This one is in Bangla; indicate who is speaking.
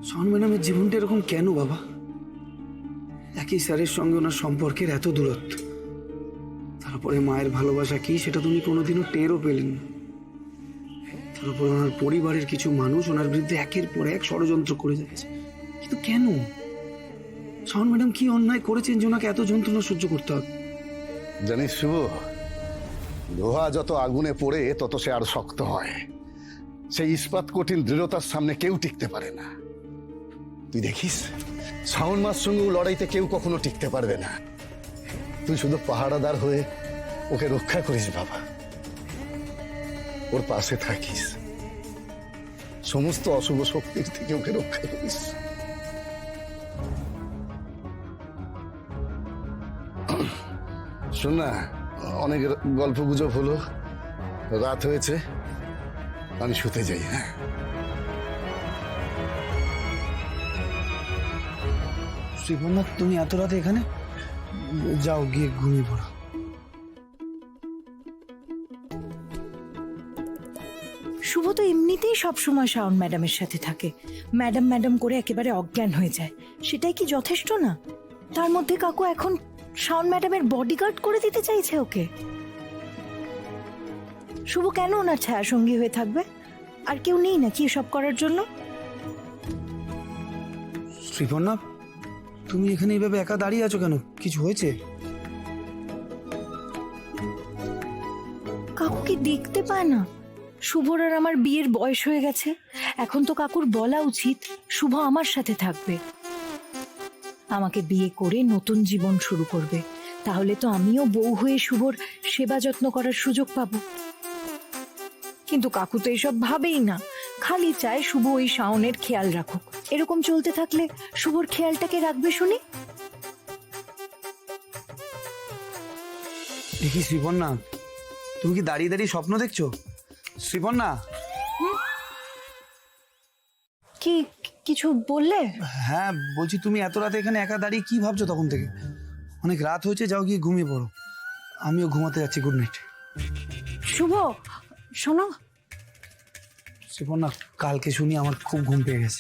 Speaker 1: শাওন ম্যাডামের জীবনটা এরকম কেন বাবা? একই স্যারের সঙ্গে ওনার সম্পর্কের এত দূরত্ব, তারপরে মায়ের ভালোবাসা কি সেটা তুমি কোনোদিনও টেরও পেলেন না। তারপরে ওনার পরিবারের কিছু মানুষ ওনার বিরুদ্ধে একের পর এক ষড়যন্ত্র করে যাচ্ছে। কিন্তু কেন? শাওন ম্যাডাম কি অন্যায় করেছেন যে ওনাকে এত যন্ত্রণা সহ্য করতে হবে?
Speaker 2: জানিস শুভ, লোহা যত আগুনে পড়ে তত সে আরো শক্ত হয়। সেই ইস্পাত কঠিন দৃঢ়তার সামনে কেউ টিকতে পারে না। তুই দেখিস, শাওন মার সঙ্গে লড়াইতে কেউ কখনো টিকতে পারবে না। তুই শুধু পাহারাদার হয়ে ওকে রক্ষা করিস বাবা, ওর পাশে থাকিস, সমস্ত অশুভ শক্তির থেকে ওকে রক্ষা করিস। শোন না, অনেক গল্প গুজব হলো, রাত হয়েছে, আমি শুতে যাই। হ্যাঁ,
Speaker 1: শ্রীপর্ণা, তুমি এত রাতে এখানে? যাও গিয়ে ঘুমিয়ে পড়ো।
Speaker 3: শুভ তো এমনিতেই সবসময় শাওন ম্যাডামের সাথে থাকে, ম্যাডাম ম্যাডাম করে একেবারে অজ্ঞান হয়ে যায়। সেটাই কি যথেষ্ট না? তার মধ্যে কাকু এখন শাওন ম্যাডামের বডিগার্ড করে দিতে চাইছে ওকে। শুভ কেন ওনার ছায়া সঙ্গী হয়ে থাকবে? আর কেউ নেই নাকি এসব করার জন্য?
Speaker 1: শ্রীপর্ণা, তুমি এখানে এইভাবে একা দাঁড়িয়ে আছো কেন? কিছু হয়েছে?
Speaker 3: কাকু কি দেখতে পায় না শুভর আর আমার বিয়ের বয়স হয়ে গেছে? এখন তো কাকুর বলা উচিত শুভ আমার সাথে থাকবে, আমাকে বিয়ে করে নতুন জীবন শুরু করবে। তাহলে তো আমিও বউ হয়ে শুভর সেবা যত্ন করার সুযোগ পাবো। কিন্তু কাকু তো এসব ভাবেই না, খালি চায় শুভ ওই শাওনের খেয়াল রাখুক। এরকম চলতে থাকলে শুভর খেয়ালটাকে রাখবে শুনি?
Speaker 1: দেখি শ্রীপর্ণা, তুমি কি দাঁড়িয়ে দাঁড়িয়ে স্বপ্ন দেখছো? শ্রীপর্ণা,
Speaker 3: কি কিছু বললে?
Speaker 1: হ্যাঁ বলছি, তুমি এত রাতে এখানে একা দাঁড়িয়ে কি ভাবছো তখন থেকে? অনেক রাত হয়েছে, যাও গিয়ে ঘুমিয়ে পড়ো। আমিও ঘুমাতে যাচ্ছি। Good night.
Speaker 3: শুভ শোনো,
Speaker 1: শ্রীপর্ণা, কালকে শুনি আমার খুব ঘুম পেয়ে গেছে।